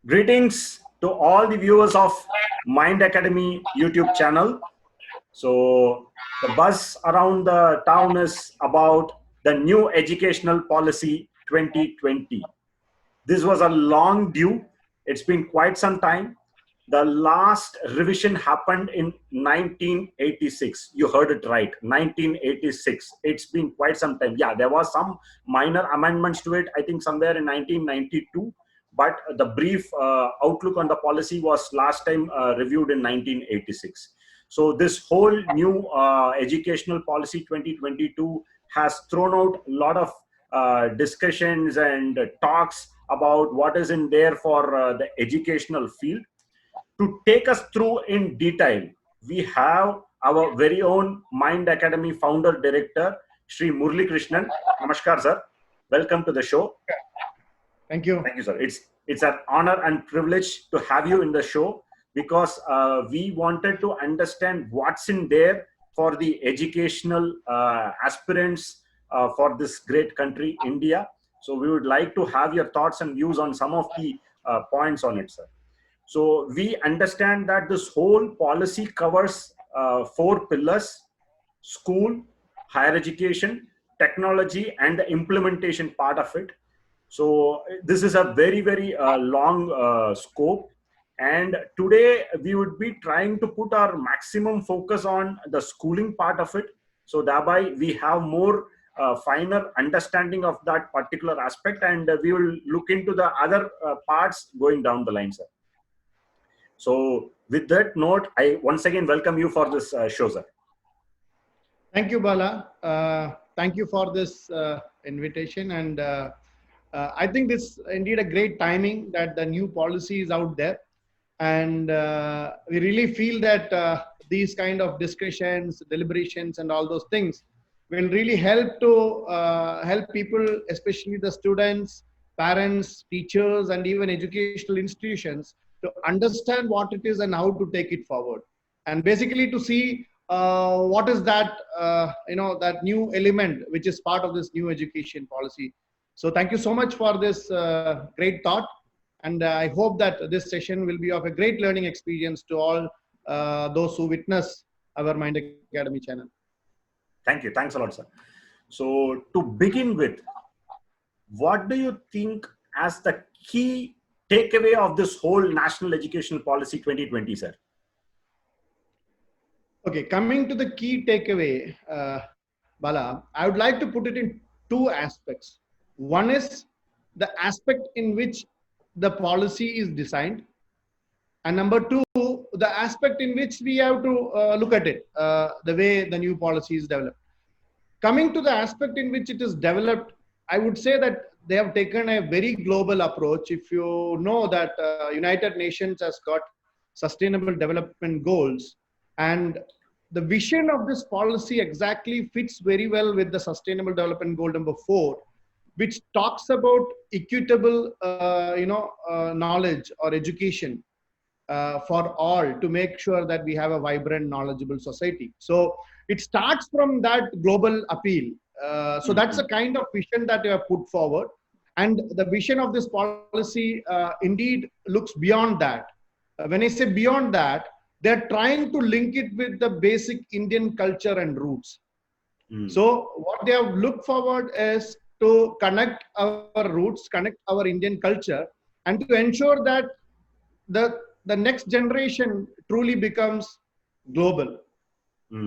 Greetings to all the viewers of Mind Academy YouTube channel. So the buzz around the town is about the new educational policy 2020. This was a long due. It's been quite some time. The last revision happened in 1986. You heard it right, 1986. It's been quite some time. Yeah, there was some minor amendments to it, I think somewhere in 1992. But the brief outlook on the policy was last time reviewed in 1986. So this whole new educational policy 2022 has thrown out a lot of discussions and talks about what is in there for the educational field. To take us through in detail, we have our very own Mind Academy founder director, Sri Murali Krishnan. Namaskar, sir. Welcome to the show. Thank you. Thank you, sir. It's an honor and privilege to have you in the show because we wanted to understand what's in there for the educational aspirants for this great country, India. So we would like to have your thoughts and views on some of the points on it, sir. So we understand that this whole policy covers 4 pillars: school, higher education, technology, and the implementation part of it. So this is a very, very long scope. And today we would be trying to put our maximum focus on the schooling part of it. So thereby we have more finer understanding of that particular aspect, and we will look into the other parts going down the line, sir. So with that note, I once again welcome you for this show, sir. Thank you, Bala. Thank you for this invitation. And I think this indeed a great timing that the new policy is out there. And we really feel that these kind of discussions, deliberations, and all those things will really help to help people, especially the students, parents, teachers, and even educational institutions to understand what it is and how to take it forward. And basically to see what is that, that new element, which is part of this new education policy. So thank you so much for this great thought. And I hope that this session will be of a great learning experience to all those who witness our Mind Academy channel. Thank you. Thanks a lot, sir. So to begin with, what do you think as the key takeaway of this whole National Educational Policy 2020, sir? Okay, coming to the key takeaway, Bala, I would like to put it in 2 aspects. One is the aspect in which the policy is designed, and number 2, the aspect in which we have to look at it, the way the new policy is developed. Coming to the aspect in which it is developed, I would say that they have taken a very global approach. If you know that United Nations has got Sustainable Development Goals, and the vision of this policy exactly fits very well with the Sustainable Development Goal number 4, which talks about equitable, knowledge or education for all, to make sure that we have a vibrant, knowledgeable society. So it starts from that global appeal. So that's the kind of vision that you have put forward. And the vision of this policy indeed looks beyond that. When I say beyond that, they're trying to link it with the basic Indian culture and roots. So what they have looked forward is to connect our roots, connect our Indian culture, and to ensure that the next generation truly becomes global.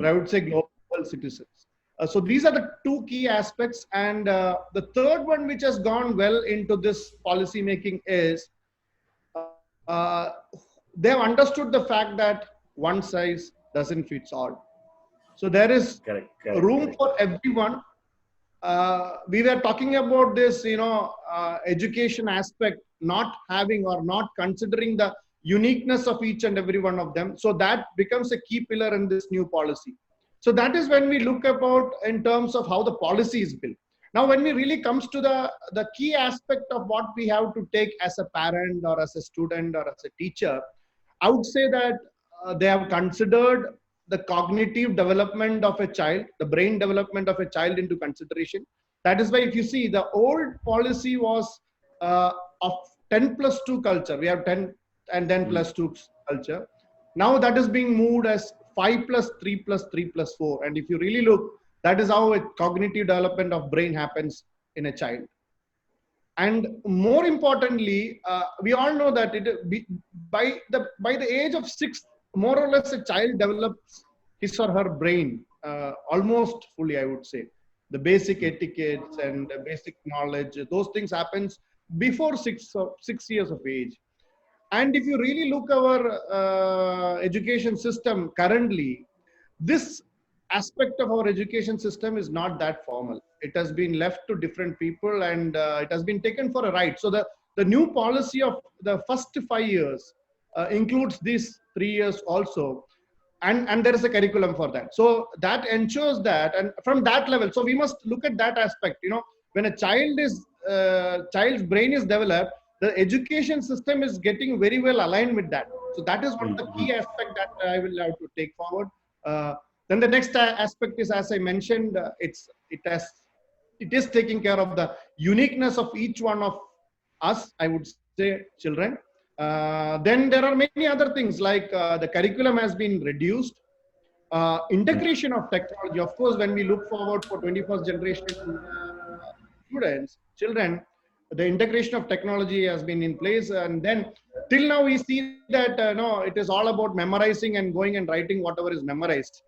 I would say global citizens. So these are the 2 key aspects. And the third one, which has gone well into this policy making, is they have understood the fact that one size doesn't fit all. So there is room for everyone. We were talking about this, education aspect, not having or not considering the uniqueness of each and every one of them. So that becomes a key pillar in this new policy. So that is when we look about in terms of how the policy is built. Now, when we really comes to the key aspect of what we have to take as a parent or as a student or as a teacher, I would say that they have considered the cognitive development of a child, the brain development of a child into consideration. That is why if you see, the old policy was of 10+2 culture. We have 10 and then +2 culture. Now that is being moved as 5+3+3+4. And if you really look, that is how a cognitive development of brain happens in a child. And more importantly, we all know that by the age of 6, more or less, a child develops his or her brain almost fully, I would say. The basic etiquettes and the basic knowledge, those things happens before 6 years of age. And if you really look our education system currently, this aspect of our education system is not that formal. It has been left to different people, and it has been taken for a ride. So the new policy of the first 5 years includes these 3 years also. And there is a curriculum for that. So that ensures that, and from that level, so we must look at that aspect. When a child's brain is developed, the education system is getting very well aligned with that. So that is one of the key aspect that I will have to take forward. Then the next aspect is, as I mentioned, it is taking care of the uniqueness of each one of us, I would say, children. Then there are many other things like the curriculum has been reduced. Integration of technology. Of course, when we look forward for 21st generation children, the integration of technology has been in place. And then till now we see that no, it is all about memorizing and going and writing whatever is memorized.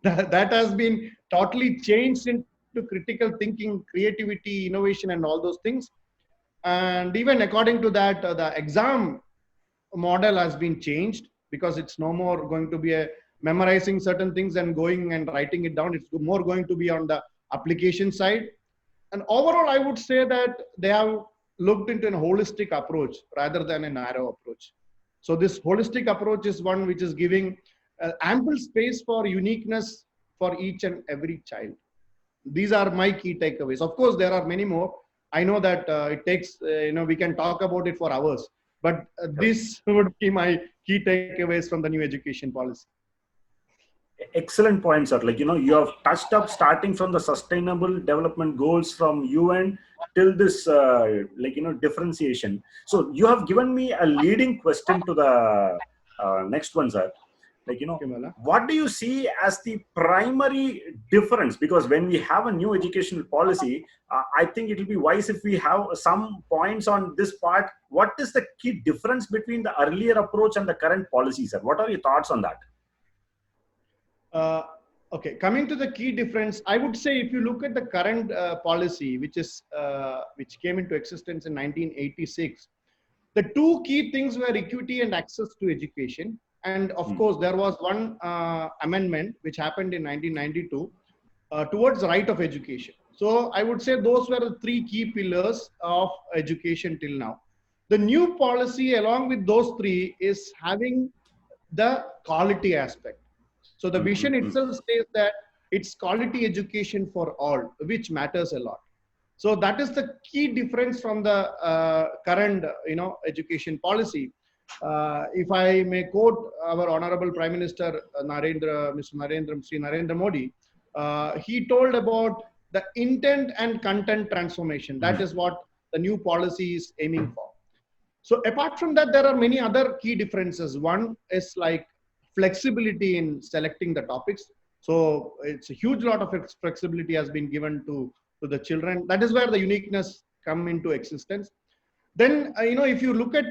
That has been totally changed into critical thinking, creativity, innovation, and all those things. And even according to that, the exam model has been changed, because it's no more going to be a memorizing certain things and going and writing it down. It's more going to be on the application side. And overall, I would say that they have looked into a holistic approach rather than a narrow approach. So this holistic approach is one which is giving ample space for uniqueness for each and every child. These are my key takeaways. Of course, there are many more. I know that it takes, we can talk about it for hours, but this would be my key takeaways from the new education policy. Excellent point, sir. You have touched up starting from the sustainable development goals from UN till this, differentiation. So you have given me a leading question to the next one, sir. What do you see as the primary difference? Because when we have a new educational policy, I think it will be wise if we have some points on this part. What is the key difference between the earlier approach and the current policy, sir? What are your thoughts on that? Okay, coming to the key difference, I would say if you look at the current policy, which came into existence in 1986, the two key things were equity and access to education. And of course, there was one amendment which happened in 1992 towards right of education. So I would say those were the three key pillars of education till now. The new policy along with those three is having the quality aspect. So the vision itself says that it's quality education for all, which matters a lot. So that is the key difference from the current, education policy. If I may quote our Honorable Prime Minister Mr. Narendra Modi, he told about the intent and content transformation. That is what the new policy is aiming for. So apart from that, there are many other key differences. One is like flexibility in selecting the topics. So it's a huge lot of flexibility has been given to the children. That is where the uniqueness come into existence. Then, if you look at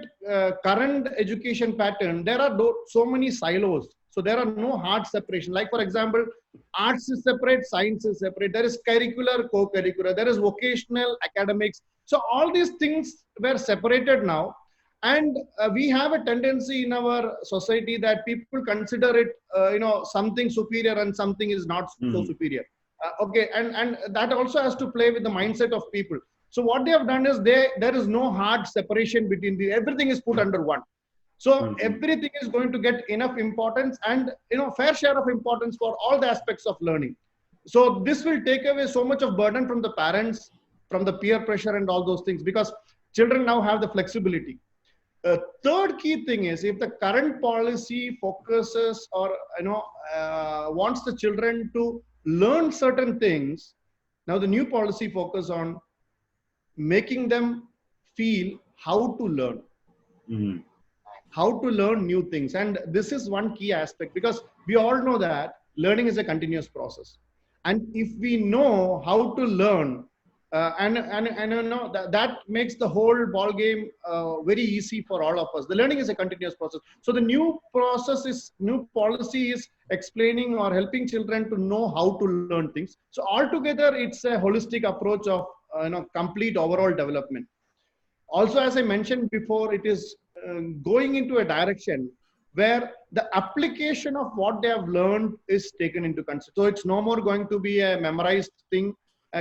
current education pattern, there are so many silos. So there are no hard separation. Like, for example, arts is separate, science is separate. There is curricular, co-curricular. There is vocational, academics. So all these things were separated now. And we have a tendency in our society that people consider it, something superior and something is not so superior. Okay, and that also has to play with the mindset of people. So what they have done is there is no hard separation between everything is put under one. So everything is going to get enough importance and fair share of importance for all the aspects of learning. So this will take away so much of burden from the parents, from the peer pressure and all those things, because children now have the flexibility. Third key thing is, if the current policy focuses or wants the children to learn certain things, now the new policy focus on making them feel how to learn. Mm. How to learn new things. And this is one key aspect, because we all know that learning is a continuous process. And if we know how to learn, and you know, that makes the whole ball game very easy for all of us. The learning is a continuous process. So the new policy is explaining or helping children to know how to learn things. So altogether, it's a holistic approach of complete overall development. Also, as I mentioned before, it is going into a direction where the application of what they have learned is taken into consideration. So it's no more going to be a memorized thing,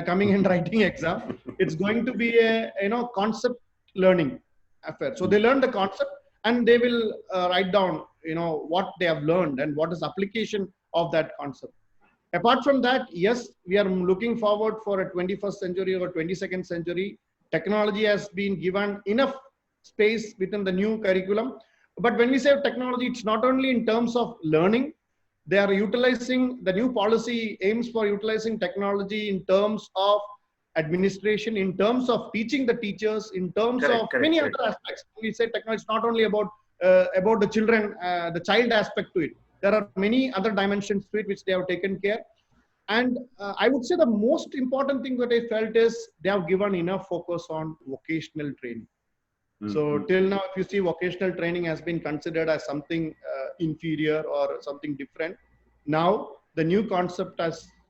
coming and writing exam. It's going to be a concept learning affair. So they learn the concept and they will write down what they have learned and what is application of that concept. Apart from that, yes, we are looking forward for a 21st century or 22nd century. Technology has been given enough space within the new curriculum. But when we say technology, it's not only in terms of learning. They are utilizing, the new policy aims for utilizing technology in terms of administration, in terms of teaching the teachers, in terms of many other aspects. We say technology is not only about the children, the child aspect to it. There are many other dimensions to it which they have taken care. And I would say the most important thing that I felt is they have given enough focus on vocational training. Mm-hmm. So till now, if you see, vocational training has been considered as something inferior or something different. Now, the new concept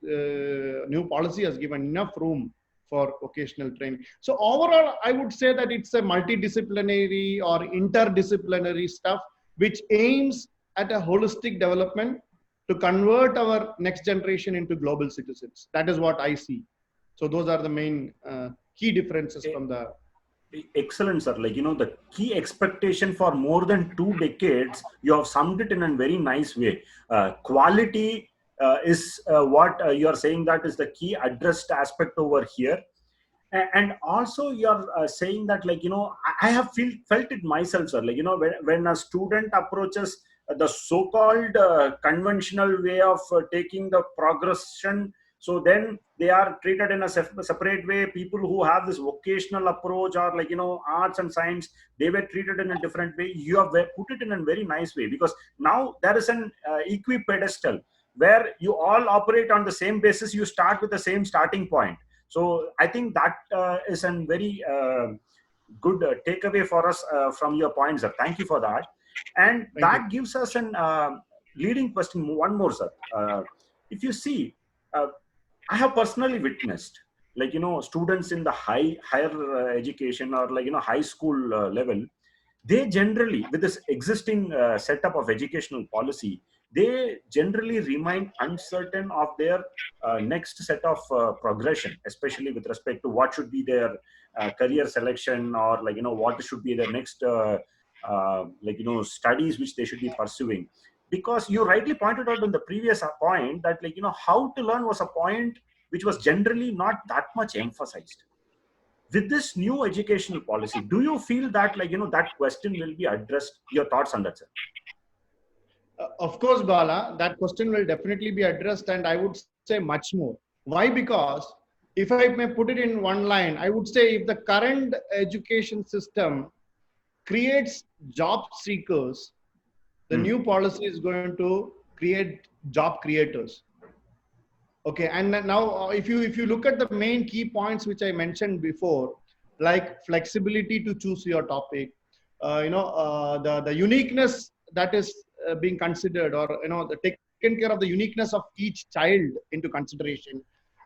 new policy has given enough room for vocational training. So overall, I would say that it's a multidisciplinary or interdisciplinary stuff which aims at a holistic development to convert our next generation into global citizens. That is what I see. So those are the main key differences from the... Excellent, sir. The key expectation for more than 2 decades, you have summed it in a very nice way. Quality is what you are saying, that is the key addressed aspect over here. And also you are saying that, I have felt it myself, sir. When a student approaches the so-called conventional way of taking the progression, so then they are treated in a separate way. People who have this vocational approach or arts and science, they were treated in a different way. You have put it in a very nice way, because now there is an equipedestal where you all operate on the same basis. You start with the same starting point. So I think that is a very good takeaway for us from your points, sir. Thank you for that. And that gives us an leading question. One more, sir. If you see, I have personally witnessed, students in the higher education or high school level, they generally, with this existing setup of educational policy, they generally remain uncertain of their next set of progression, especially with respect to what should be their career selection, or what should be their next studies which they should be pursuing. Because you rightly pointed out in the previous point that how to learn was a point which was generally not that much emphasized. With this new educational policy, do you feel that that question will be addressed? Your thoughts on that, sir? Of course, Bala, that question will definitely be addressed, and I would say much more. Why? Because if I may put it in one line, I would say if the current education system creates job seekers, the new policy is going to create job creators. Okay, and now if you look at the main key points which I mentioned before, like flexibility to choose your topic, the uniqueness that is being considered, or the taken care of the uniqueness of each child into consideration,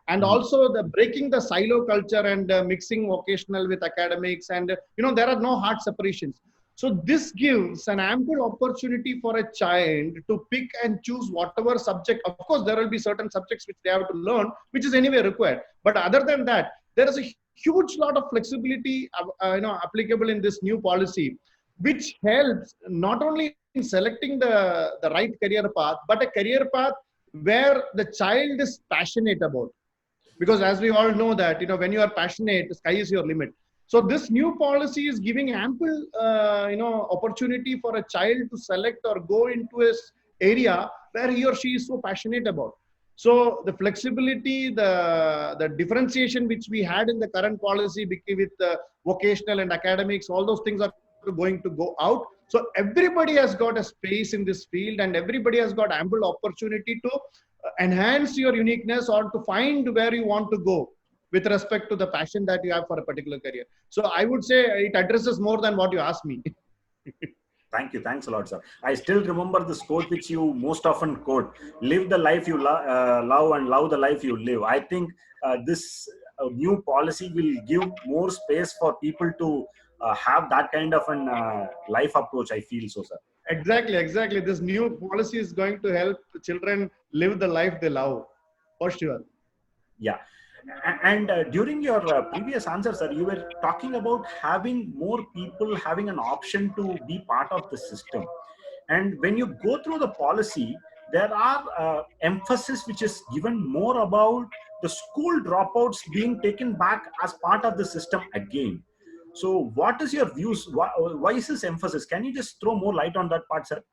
and also the breaking the silo culture and mixing vocational with academics, and there are no hard separations. So this gives an ample opportunity for a child to pick and choose whatever subject. Of course, there will be certain subjects which they have to learn, which is anyway required. But other than that, there is a huge lot of flexibility, applicable in this new policy, which helps not only in selecting the right career path, but a career path where the child is passionate about. Because as we all know that, when you are passionate, the sky is your limit. So this new policy is giving ample, opportunity for a child to select or go into an area where he or she is so passionate about. So the flexibility, the differentiation which we had in the current policy with vocational and academics, all those things are going to go out. So everybody has got a space in this field, and everybody has got ample opportunity to enhance your uniqueness or to find where you want to go with respect to the passion that you have for a particular career. So I would say it addresses more than what you asked me. Thank you. Thanks a lot, sir. I still remember this quote which you most often quote: "Live the life you love and love the life you live." I think this new policy will give more space for people to have that kind of an life approach. I feel so, sir. Exactly. This new policy is going to help children live the life they love, for sure. Yeah. And during your previous answer, sir, you were talking about having more people having an option to be part of the system. And when you go through the policy, there are emphasis which is given more about the school dropouts being taken back as part of the system again. So what is your views? Why is this emphasis? Can you just throw more light on that part, sir?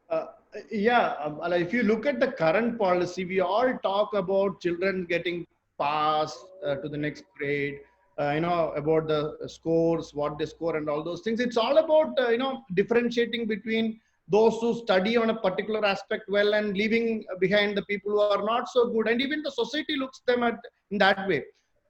Uh, if you look at the current policy, we all talk about children getting passed to the next grade, about the scores, what they score and all those things. It's all about, differentiating between those who study on a particular aspect well and leaving behind the people who are not so good. And even the society looks them at in that way.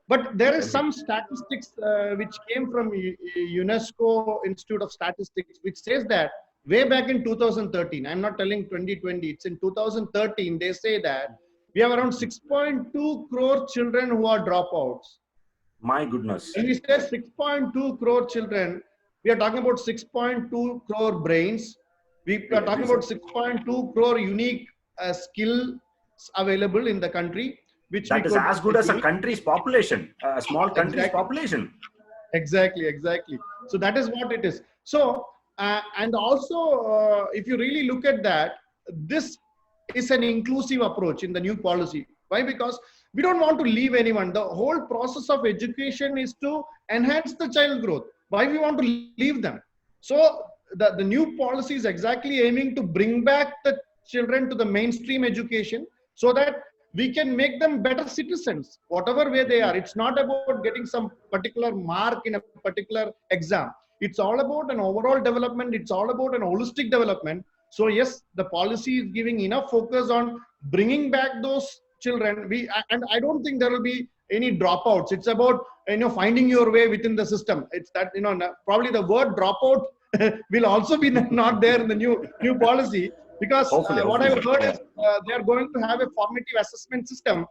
But there is some statistics which came from UNESCO Institute of Statistics, which says that way back in 2013, I'm not telling 2020, it's in 2013, they say that we have around 6.2 crore children who are dropouts. My goodness. When we say 6.2 crore children, we are talking about 6.2 crore brains. We are talking about 6.2 crore unique skills available in the country. That is as good as a country's population, a small country's population. Exactly. So that is what it is. So, and also, if you really look at that, this is an inclusive approach in the new policy. Why? Because we don't want to leave anyone. The whole process of education is to enhance the child growth. Why we want to leave them? So the new policy is exactly aiming to bring back the children to the mainstream education so that we can make them better citizens, whatever way they are. It's not about getting some particular mark in a particular exam. It's all about an overall development. It's all about an holistic development. So yes, the policy is giving enough focus on bringing back those children. And I don't think there will be any dropouts. It's about, finding your way within the system. It's that, probably the word dropout will also be not there in the new policy. Because what I've heard is they are going to have a formative assessment system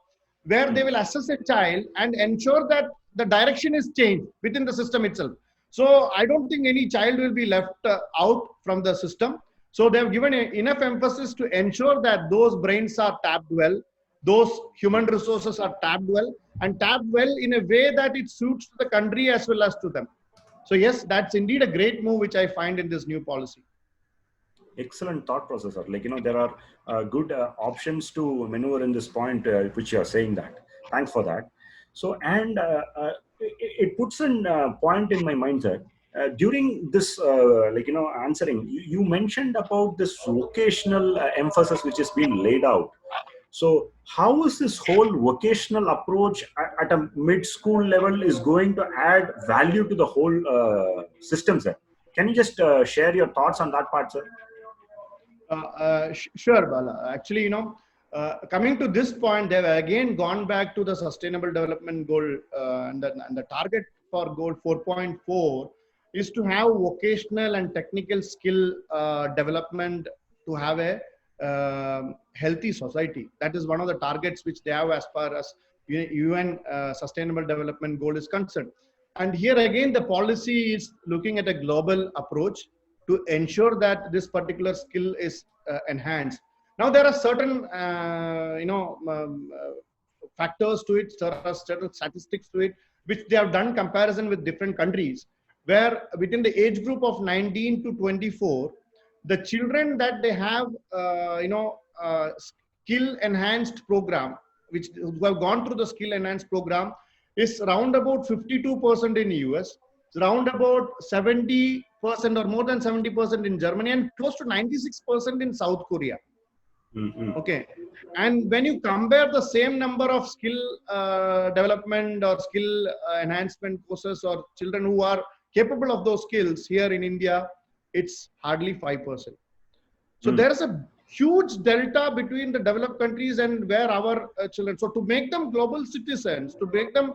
where they will assess a child and ensure that the direction is changed within the system itself. So I don't think any child will be left out from the system. So they have given enough emphasis to ensure that those brains are tapped well, those human resources are tapped well, and tapped well in a way that it suits the country as well as to them. So yes, that's indeed a great move which I find in this new policy. Excellent thought process, sir. There are good options to maneuver in this point, which you are saying that. Thanks for that. So, and it puts a point in my mind, sir. During this, answering, you mentioned about this vocational emphasis which is being laid out. So, how is this whole vocational approach at a mid-school level is going to add value to the whole system, sir? Can you just share your thoughts on that part, sir? Sure, Bala. Actually, coming to this point, they've again gone back to the Sustainable Development Goal, and the target for Goal 4.4 is to have vocational and technical skill development to have a healthy society. That is one of the targets which they have as far as UN Sustainable Development Goal is concerned. And here again, the policy is looking at a global approach to ensure that this particular skill is enhanced. Now, there are certain, factors to it, there are certain statistics to it, which they have done comparison with different countries, where within the age group of 19 to 24, the children that they have, skill enhanced program, which who have gone through the skill enhanced program, is around about 52% in US, around about 70% or more than 70% in Germany, and close to 96% in South Korea. Okay. And when you compare the same number of skill development or skill enhancement courses or children who are capable of those skills here in India, it's hardly 5%. So there is a huge delta between the developed countries and where our children. So to make them global citizens, to make them,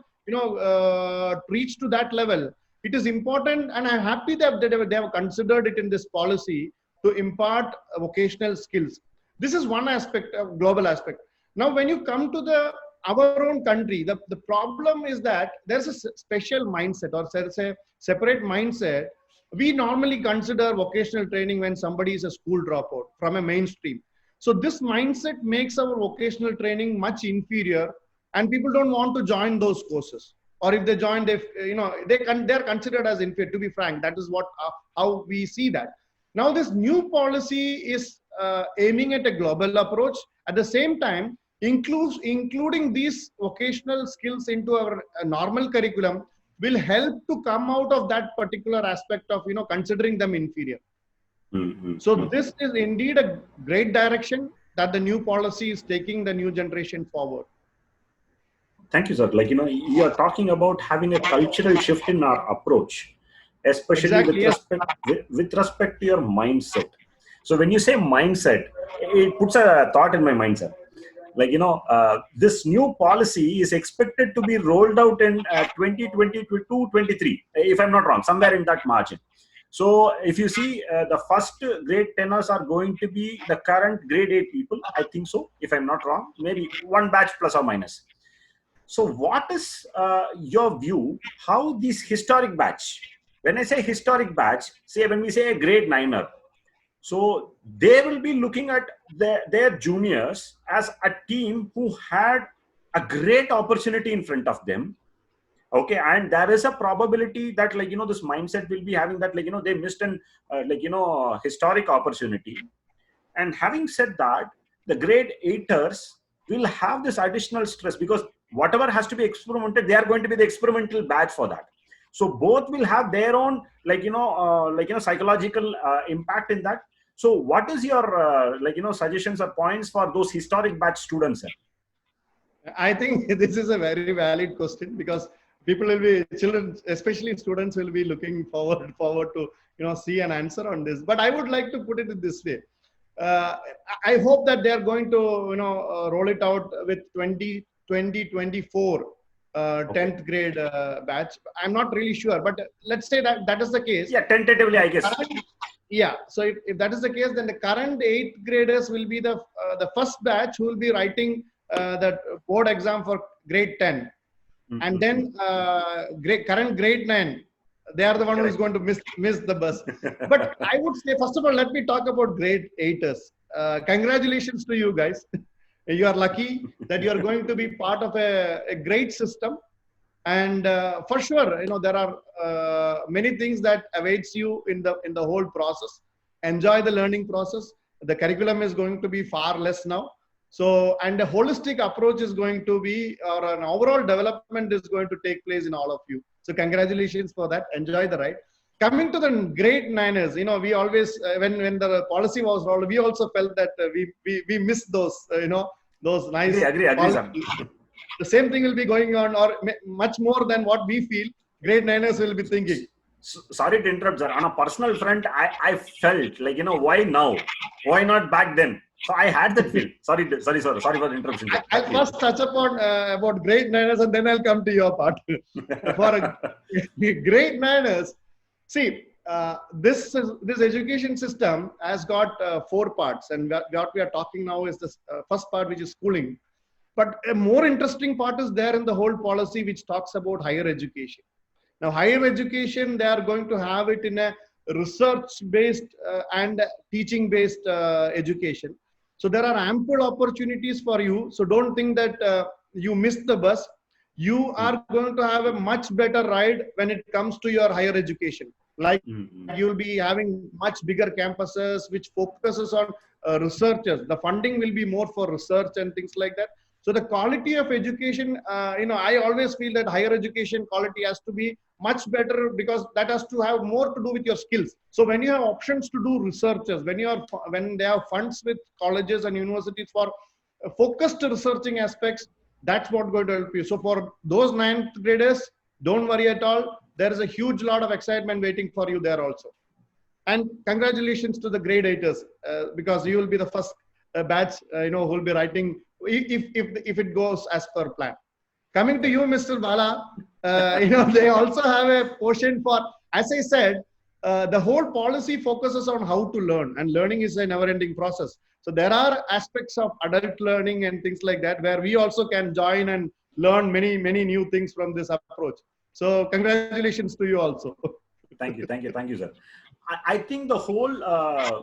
reach to that level, it is important. And I'm happy that they have considered it in this policy to impart vocational skills. This is one aspect of global aspect. Now, when you come to our own country, the problem is that there's a special mindset, or there's a separate mindset. We normally consider vocational training when somebody is a school dropout from a mainstream. So this mindset makes our vocational training much inferior, and people don't want to join those courses. Or if they join, they're considered as inferior. To be frank, that is what how we see that. Now, this new policy is aiming at a global approach. At the same time, including these vocational skills into our normal curriculum will help to come out of that particular aspect of considering them inferior. So this is indeed a great direction that the new policy is taking the new generation forward. Thank you, sir. You are talking about having a cultural shift in our approach, especially Exactly, with respect to your mindset. So when you say mindset, it puts a thought in my mind, sir. This new policy is expected to be rolled out in 2022-23, if I'm not wrong, somewhere in that margin. So if you see, the first grade 10ers are going to be the current grade 8 people, I think so, if I'm not wrong, maybe one batch plus or minus. So what is your view, how this historic batch, when I say historic batch, say when we say a grade 9er, so they will be looking at their juniors as a team who had a great opportunity in front of them. Okay, and there is a probability that this mindset will be having that they missed an historic opportunity. And having said that, the grade 8ers will have this additional stress because whatever has to be experimented, they are going to be the experimental batch for that. So both will have their own psychological impact in that. So what is your suggestions or points for those historic batch students, sir? I think this is a very valid question because people will be, children, especially students, will be looking forward to see an answer on this. But I would like to put it in this way. I hope that they are going to roll it out with 2024 10th grade batch. I'm not really sure, but let's say that is the case. Yeah, tentatively, I guess. Yeah, so if that is the case, then the current 8th graders will be the first batch who will be writing that board exam for grade 10. And then current grade 9, they are the one who is going to miss the bus. But I would say, first of all, let me talk about grade 8ers. Congratulations to you guys. You are lucky that you are going to be part of a great system. And for sure, there are many things that awaits you in the whole process. Enjoy the learning process. The curriculum is going to be far less now. So, and a holistic approach is going to be, or an overall development is going to take place in all of you. So congratulations for that. Enjoy the ride. Coming to the grade 9ers, we always, when the policy was rolled, we also felt that we missed those, those nice. Agree, The same thing will be going on, or much more than what we feel, grade 9ers will be thinking. Sorry to interrupt, sir. On a personal front, I felt why now? Why not back then? So I had that feel. Sorry for the interruption. I'll first touch upon about grade 9ers and then I'll come to your part. For grade 9ers, see, this education system has got 4 parts, and what we are talking now is the first part, which is schooling. But a more interesting part is there in the whole policy, which talks about higher education. Now, higher education, they are going to have it in a research-based and teaching-based education. So there are ample opportunities for you. So don't think that you missed the bus. You are going to have a much better ride when it comes to your higher education. Like you'll be having much bigger campuses, which focuses on researchers. The funding will be more for research and things like that. So the quality of education, I always feel that higher education quality has to be much better because that has to have more to do with your skills. So when you have options to do researchers, when they have funds with colleges and universities for focused researching aspects, that's what going to help you. So for those ninth graders, don't worry at all. There is a huge lot of excitement waiting for you there also. And congratulations to the grade 8ers, because you will be the first batch, who will be writing if it goes as per plan. Coming to you, Mr. Bala, they also have a portion for, as I said, the whole policy focuses on how to learn, and learning is a never-ending process. So there are aspects of adult learning and things like that where we also can join and learn many, many new things from this approach. So congratulations to you also. Thank you, sir. I think the whole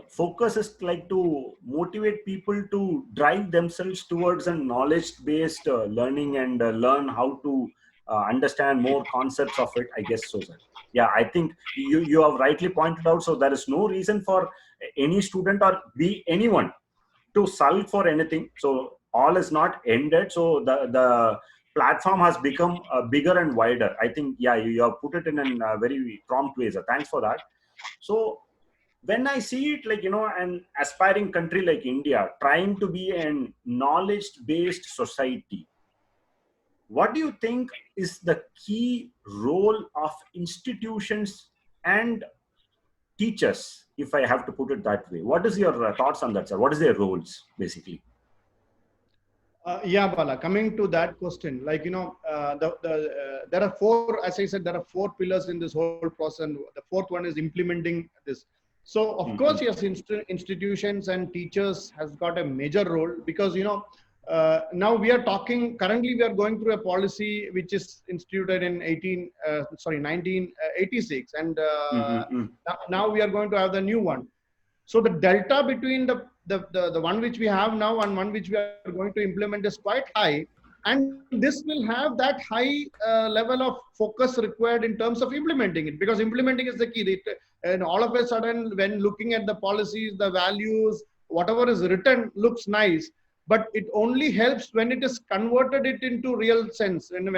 focus is like to motivate people to drive themselves towards a knowledge-based learning and learn how to understand more concepts of it. I guess so, sir. Yeah, I think you have rightly pointed out. So there is no reason for any student or be anyone to sulk for anything. So all is not ended. So the platform has become bigger and wider. I think, yeah, you have put it in a very prompt way, sir. Thanks for that. So when I see it, like, an aspiring country like India trying to be a knowledge-based society, what do you think is the key role of institutions and teachers, if I have to put it that way? What is your thoughts on that, sir? What is their roles, basically? Yeah, Bala, coming to that question, like, there are four, as I said, there are four pillars in this whole process. And the fourth one is implementing this. So, of course, yes, institutions and teachers has got a major role, because, now we are talking, currently we are going through a policy which is instituted in 1986. And now we are going to have the new one. So the delta between the one which we have now and one which we are going to implement is quite high. And this will have that high level of focus required in terms of implementing it, because implementing is the key. And all of a sudden, when looking at the policies, the values, whatever is written looks nice, but it only helps when it is converted it into real sense. And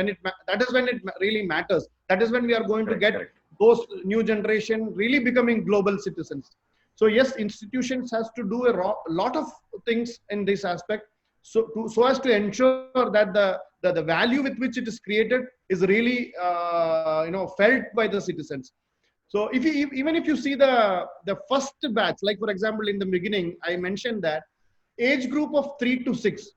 that is when it really matters. That is when we are going to get those new generation really becoming global citizens. So yes, institutions has to do a lot of things in this aspect, so as to ensure that the value with which it is created is really felt by the citizens. So even if you see the first batch, like for example in the beginning I mentioned that age group of 3 to 6,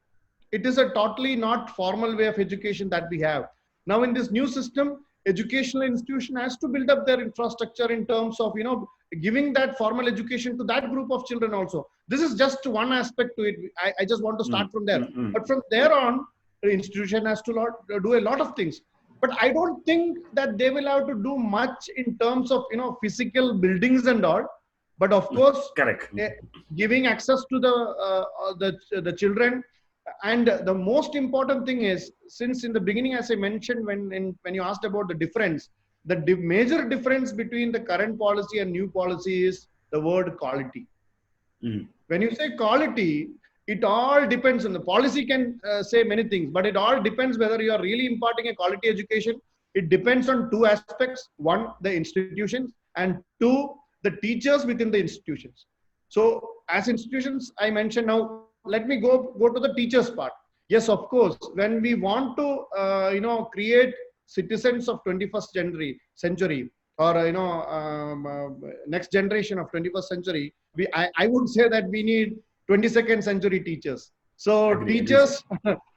it is a totally not formal way of education that we have. Now in this new system, educational institution has to build up their infrastructure in terms of giving that formal education to that group of children also. This is just one aspect to it. I just want to start from there. But from there on, the institution has to do a lot of things. But I don't think that they will have to do much in terms of physical buildings and all. But of course, giving access to the children. And the most important thing is, since in the beginning, as I mentioned, when you asked about the difference, the major difference between the current policy and new policy is the word quality. When you say quality, it all depends on the policy. Can say many things, but it all depends whether you are really imparting a quality education. It depends on two aspects: one, the institutions, and two, the teachers within the institutions. So as institutions, I mentioned now. Let me go to the teachers part. Yes, of course, when we want to create citizens of 21st century or next generation of 21st century, I would say that we need 22nd century teachers. So teachers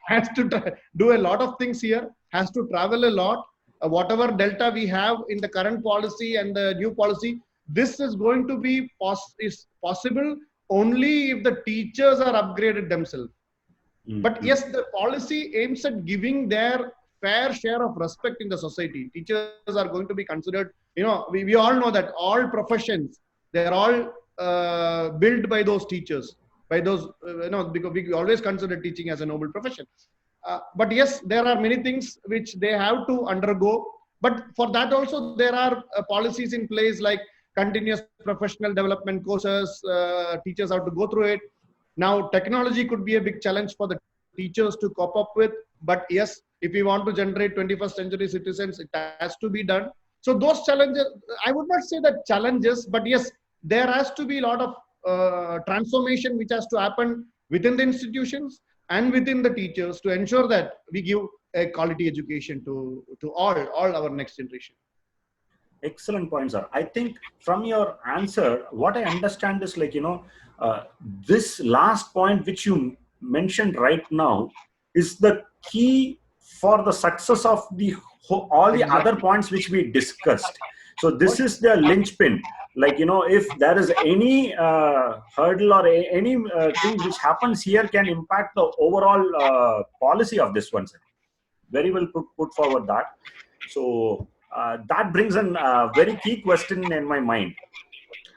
has to do a lot of things here, has to travel a lot. Whatever delta we have in the current policy and the new policy, this is going to be possible only if the teachers are upgraded themselves. But yes, the policy aims at giving their fair share of respect in the society. Teachers are going to be considered, we all know that all professions, they're all built by those teachers, by those, because we always consider teaching as a noble profession. But yes, there are many things which they have to undergo. But for that also, there are policies in place like continuous professional development courses. Teachers have to go through it. Now, technology could be a big challenge for the teachers to cope up with. But yes, if we want to generate 21st century citizens, it has to be done. So those challenges, I would not say that challenges, but yes, there has to be a lot of transformation which has to happen within the institutions. and within the teachers to ensure that we give a quality education to all our next generation. Excellent point, sir. I think from your answer, what I understand is like, uh, this last point which you mentioned right now is the key for the success of all the other Exactly. points which we discussed. So this is the linchpin. Like, if there is any hurdle or any thing which happens here can impact the overall policy of this one, sir. Very well put forward that. So that brings a very key question in my mind.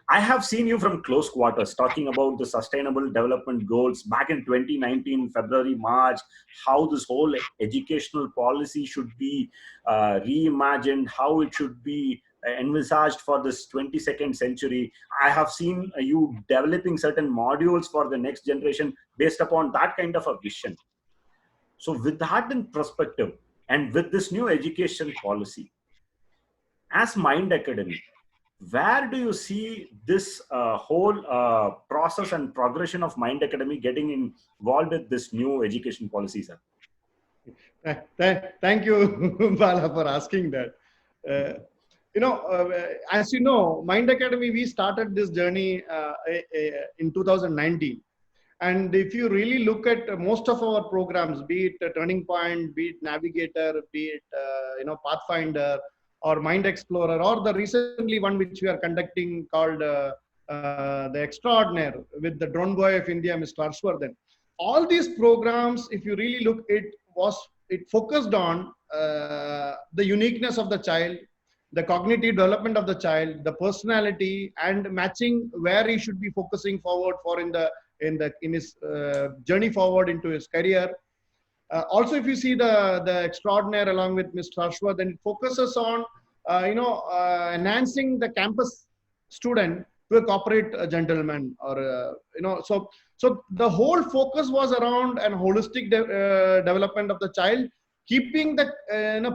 I have seen you from close quarters talking about the sustainable development goals back in 2019, February, March, how this whole educational policy should be reimagined, how it should be envisaged for this 22nd century. I have seen you developing certain modules for the next generation based upon that kind of a vision. So with that in perspective, and with this new education policy, as Mind Academy, where do you see this whole process and progression of Mind Academy getting involved with this new education policy, sir? Thank you, Bala, for asking that. As you know, Mind Academy, we started this journey in 2019. And if you really look at most of our programs, be it Turning Point, be it Navigator, be it Pathfinder or Mind Explorer, or the recently one which we are conducting called the Extraordinaire with the drone boy of India, Mr. Harshvardhan. All these programs, if you really look, it focused on the uniqueness of the child, the cognitive development of the child, the personality, and matching where he should be focusing forward for in his journey forward into his career. Also, if you see the Extraordinaire along with Mr. Harshvardhan, it focuses on enhancing the campus student to a corporate gentleman, or so the whole focus was around an holistic development of the child, keeping the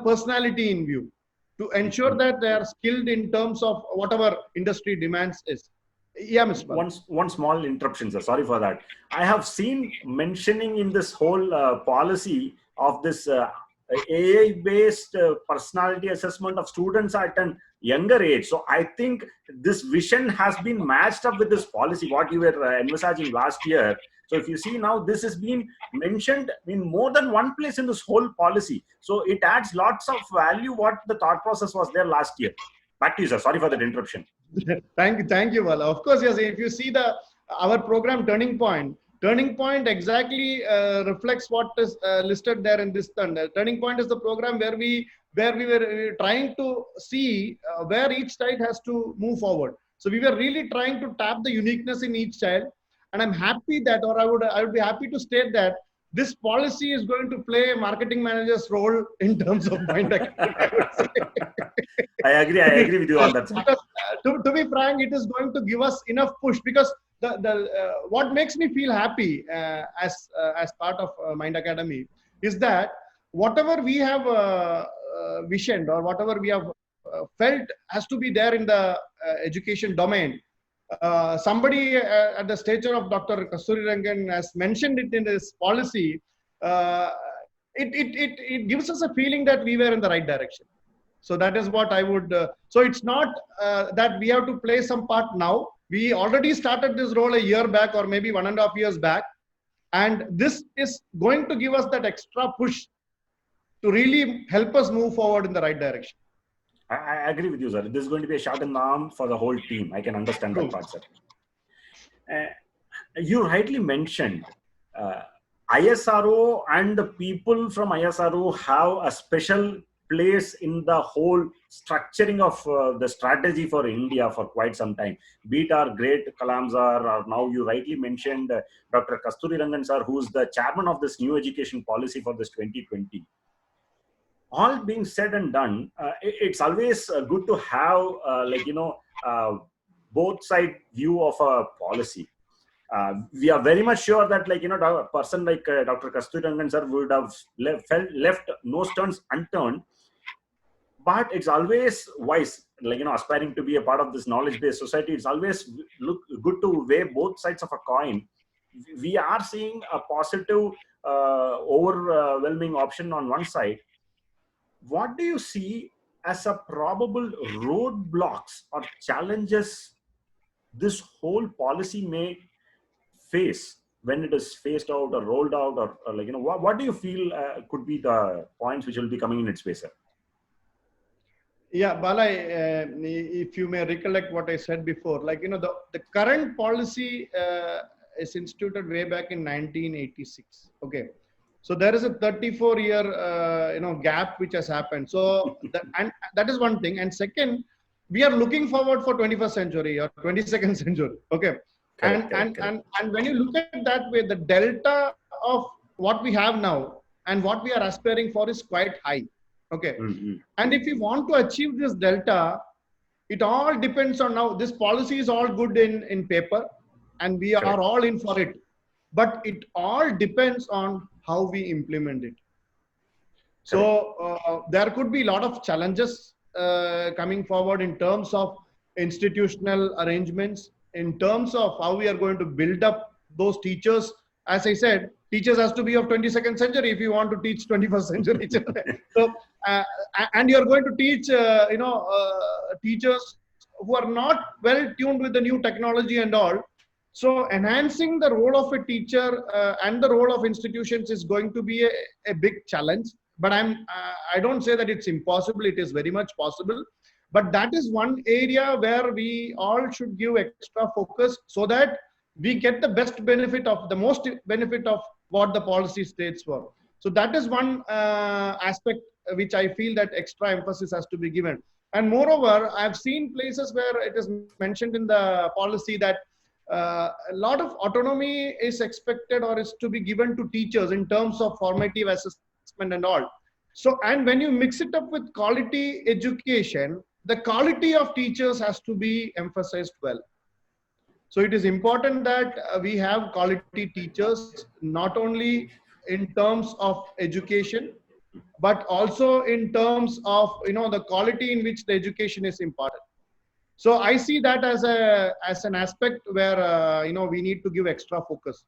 personality in view to ensure that they are skilled in terms of whatever industry demands is. Yeah, Mr. Bala. One small interruption, sir. Sorry for that. I have seen mentioning in this whole policy of this AI-based personality assessment of students at an younger age. So I think this vision has been matched up with this policy, what you were envisaging last year. So if you see now, this has been mentioned in more than one place in this whole policy. So it adds lots of value what the thought process was there last year. Back to you, sir. Sorry for that interruption. Thank you, Bala. Of course, yes. If you see our program Turning Point exactly reflects what is listed there in this thunder. Turning Point is the program where we were trying to see where each child has to move forward. So we were really trying to tap the uniqueness in each child, and I'm happy that, or I would be happy to state that this policy is going to play a marketing manager's role in terms of Mind Academy. I agree with you on that. Because, to be frank, it is going to give us enough push, because what makes me feel happy as part of Mind Academy is that whatever we have visioned or whatever we have felt has to be there in the education domain. Somebody at the stature of Dr. Kasturirangan has mentioned it in this policy. It gives us a feeling that we were in the right direction. So that is what I would. So it's not that we have to play some part now. We already started this role a year back, or maybe 1.5 years back, and this is going to give us that extra push to really help us move forward in the right direction. I agree with you, sir. This is going to be a shot in the arm for the whole team. I can understand that part, sir. You rightly mentioned ISRO, and the people from ISRO have a special place in the whole structuring of the strategy for India for quite some time. Be it our great Kalam sir, or now you rightly mentioned Dr. Kasturirangan sir, who's the chairman of this new education policy for this 2020. All being said and done, it's always good to have both side view of a policy. We are very much sure that a person like Dr. Kasturirangan sir would have left no stones unturned. But it's always wise, aspiring to be a part of this knowledge-based society. It's always good to weigh both sides of a coin. we are seeing a positive, overwhelming option on one side. What do you see as a probable roadblocks or challenges this whole policy may face when it is phased out or rolled out, or like, what do you feel could be the points which will be coming in its way, sir? Yeah, Bala, if you may recollect what I said before, like, the current policy is instituted way back in 1986. Okay. So there is a 34-year, gap which has happened. So, and that is one thing. And second, we are looking forward for 21st century or 22nd century. Okay. Correct, And when you look at that way, the delta of what we have now and what we are aspiring for is quite high. Okay. And if we want to achieve this delta, it all depends on now. This policy is all good in paper, and we are all in for it. But it all depends on how we implement it. So there could be a lot of challenges coming forward in terms of institutional arrangements, in terms of how we are going to build up those teachers. As I said, teachers has to be of 22nd century if you want to teach 21st century. So, and you're going to teach, teachers who are not well tuned with the new technology and all. So enhancing the role of a teacher and the role of institutions is going to be a big challenge. But I don't say that it's impossible. It is very much possible. But that is one area where we all should give extra focus so that we get the most benefit of what the policy states for. So that is one aspect which I feel that extra emphasis has to be given. And moreover, I've seen places where it is mentioned in the policy that a lot of autonomy is expected or is to be given to teachers in terms of formative assessment and all. So, and when you mix it up with quality education, the quality of teachers has to be emphasized well. So it is important that we have quality teachers, not only in terms of education, but also in terms of, the quality in which the education is imparted. So I see that as an aspect where, we need to give extra focus.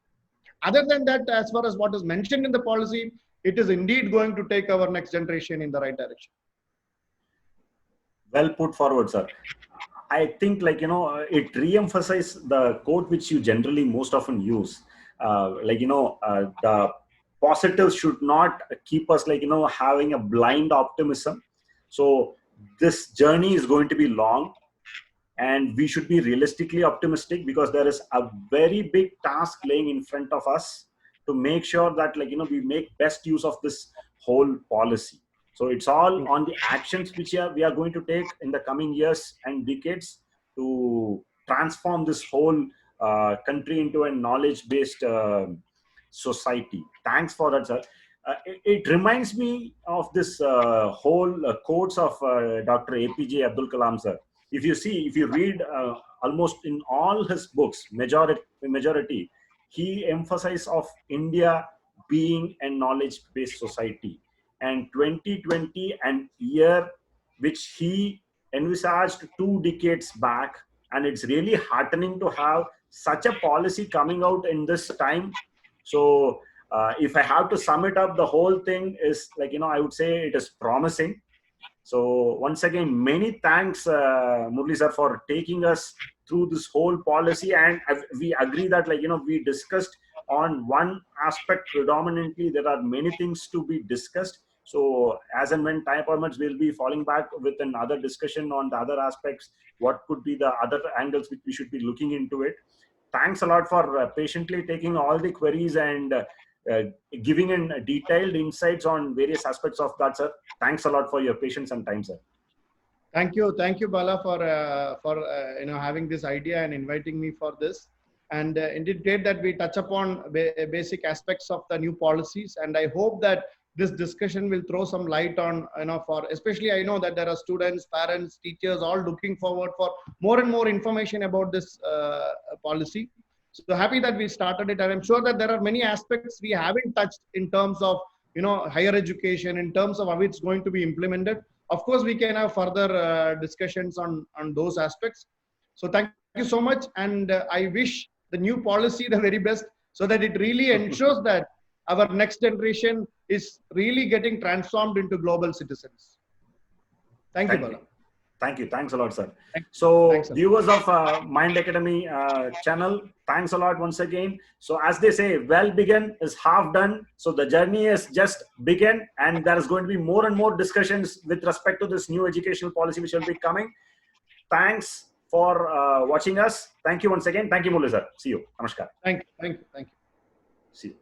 Other than that, as far as what is mentioned in the policy, it is indeed going to take our next generation in the right direction. Well put forward, sir. I think, it re-emphasizes the quote which you generally most often use. The positives should not keep us, having a blind optimism. So this journey is going to be long, and we should be realistically optimistic because there is a very big task laying in front of us to make sure that, we make best use of this whole policy. So it's all on the actions which we are going to take in the coming years and decades to transform this whole country into a knowledge-based society. Thanks for that, sir. It reminds me of this whole quotes of Dr. APJ Abdul Kalam, sir. If you read almost in all his books, majority, he emphasizes of India being a knowledge-based society. And 2020, an year which he envisaged 2 decades back, and it's really heartening to have such a policy coming out in this time. So if I have to sum it up, the whole thing is I would say it is promising. So once again, many thanks, Murli sir, for taking us through this whole policy. And we agree that we discussed on one aspect predominantly. There are many things to be discussed. So as and when time permits, we'll be falling back with another discussion on the other aspects. What could be the other angles which we should be looking into it. Thanks a lot for patiently taking all the queries and giving in detailed insights on various aspects of that, sir. Thanks a lot for your patience and time, sir. Thank you, Bala, for having this idea and inviting me for this. And indeed, great that we touch upon basic aspects of the new policies. And I hope that this discussion will throw some light on, for especially I know that there are students, parents, teachers, all looking forward for more and more information about this policy. So happy that we started it, and I'm sure that there are many aspects we haven't touched in terms of higher education, in terms of how it's going to be implemented. Of course, we can have further discussions on those aspects. So thank you so much, and I wish the new policy the very best, so that it really ensures that our next generation is really getting transformed into global citizens. Thank you, Bala. Thank you. Thanks a lot, sir. Thanks. So, Thanks, sir. viewers of Mind Academy channel, thanks a lot once again. So, as they say, well begun is half done. So, the journey is just begun, and there is going to be more and more discussions with respect to this new educational policy which will be coming. Thanks for watching us. Thank you once again. Thank you, Murli sir. See you. Namaskar. Thank you. Thank you. Thank you. See you.